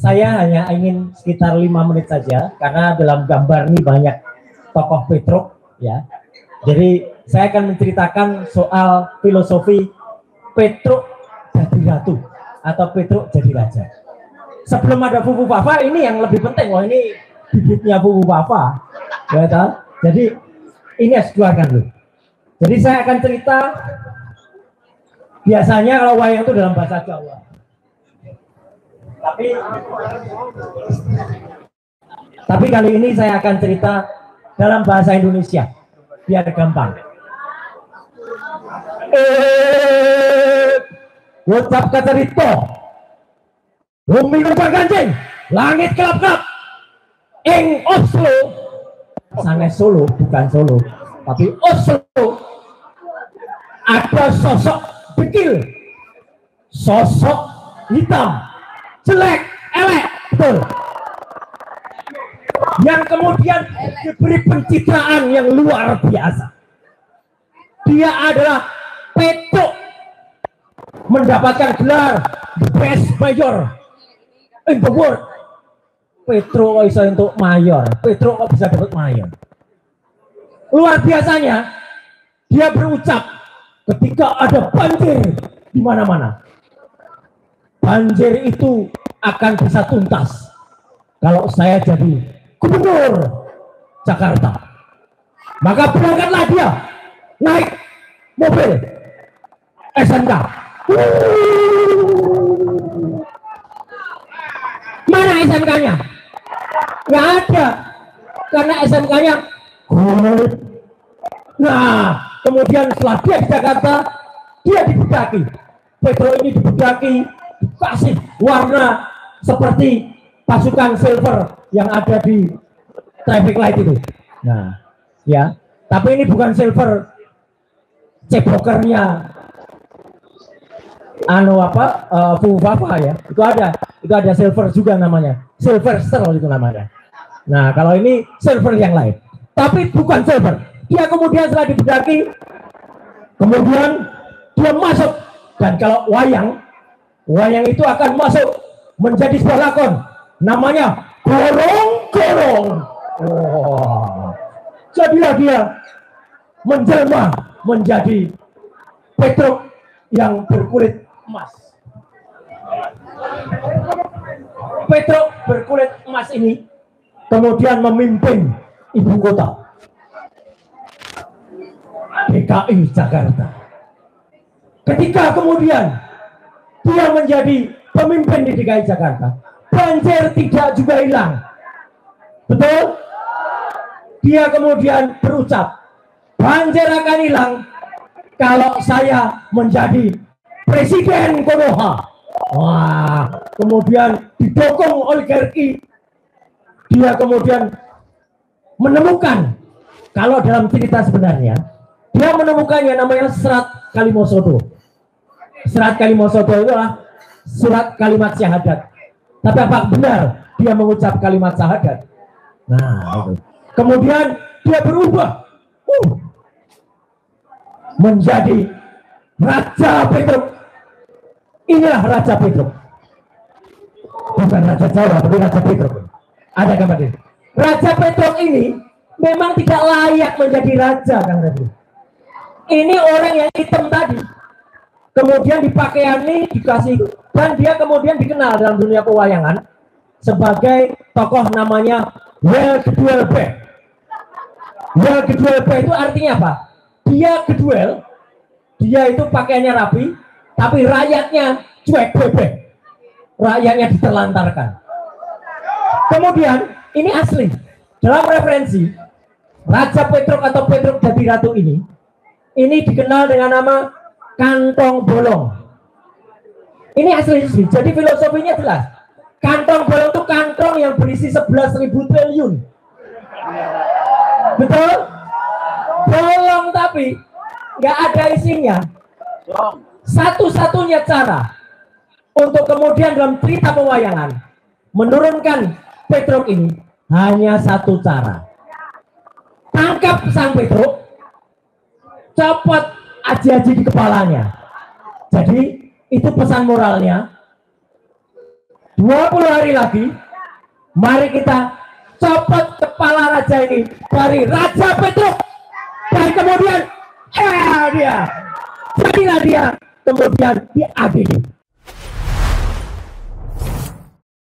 saya hanya ingin sekitar 5 menit saja karena dalam gambar ini banyak tokoh Petruk ya. Jadi saya akan menceritakan soal filosofi Petruk jadi ratu atau Petruk jadi raja. Sebelum ada Fufu Papa ini yang lebih penting. Wah, ini bibitnya Fufu Papa. Ya, tahu? Jadi ini harus keluarkan dulu. Jadi saya akan cerita biasanya kalau wayang itu dalam bahasa Jawa. Tapi kali ini saya akan cerita dalam bahasa Indonesia biar gampang. Wocap kacerito, bumi rupa kancing, langit kelap-kelap, ing Oslo, sangat Solo, bukan Solo, tapi Oslo, ada sosok dekil, sosok hitam, jelek, elek, betul. Yang kemudian diberi pencitraan yang luar biasa. Dia adalah Petruk, mendapatkan gelar the best mayor in the world. Petruk kok bisa untuk mayor, Petruk kok bisa dapat mayor. Luar biasanya, dia berucap ketika ada banjir di mana-mana. Banjir itu akan bisa tuntas kalau saya jadi gubernur Jakarta. Maka berangkatlah dia naik mobil SMK. Mana SMK-nya? Nggak ada, karena SMK-nya. Nah, kemudian setelah dia di Jakarta, dia dibedaki. Petruk ini dibedaki, dikasih warna seperti pasukan silver yang ada di traffic light itu. Nah, ya, tapi ini bukan silver cebrokernya Fufu Papa ya. Itu ada silver juga namanya, silver star itu namanya. Nah, kalau ini silver yang lain, tapi bukan silver. Dia kemudian setelah dibedaki, kemudian dia masuk, dan kalau wayang itu akan masuk menjadi sebuah lakon namanya gorong-gorong. Jadilah dia menjelma menjadi Petruk yang berkulit emas. Petruk berkulit emas ini kemudian memimpin ibu kota DKI Jakarta. Ketika kemudian dia menjadi pemimpin di DKI Jakarta, banjir tidak juga hilang. Betul? Dia kemudian berucap, banjir akan hilang kalau saya menjadi presiden Konoha. Wah, kemudian didukung oligarki. Dia kemudian menemukan, kalau dalam cerita sebenarnya, dia menemukannya namanya Serat Kalimosodo. Serat Kalimosodo itu adalah surat kalimat syahadat. Tapi apa benar dia mengucap kalimat syahadat? Nah, itu. Kemudian dia berubah menjadi Raja Petruk. Inilah Raja Petruk. Bukan Raja Jawa, tapi Raja Petruk. Ada gambar ini. Raja Petruk ini memang tidak layak menjadi raja, Kang Refli. Ini orang yang hitam tadi. Kemudian dipakaiani, dikasih, dan dia kemudian dikenal dalam dunia pewayangan sebagai tokoh namanya Wel Geduel B. Wel Geduel B itu artinya apa? Dia geduel, dia itu pakaiannya rapi, tapi rakyatnya cuek bebek. Rakyatnya diterlantarkan. Kemudian ini asli. Dalam referensi Raja Petruk atau Petruk jadi ratu ini dikenal dengan nama kantong bolong. Ini asli. Jadi filosofinya jelas. Kantong bolong itu kantong yang berisi 11.000 triliun. Betul? Bolong tapi nggak ada isinya. Satu-satunya cara untuk kemudian dalam cerita pewayangan menurunkan Petruk ini hanya satu cara. Tangkap sang Petruk, copot aji-aji di kepalanya. Jadi itu pesan moralnya. 20 hari lagi, mari kita copot kepala raja ini dari Raja Petruk. Dan kemudian, jadilah dia kemudian diadili.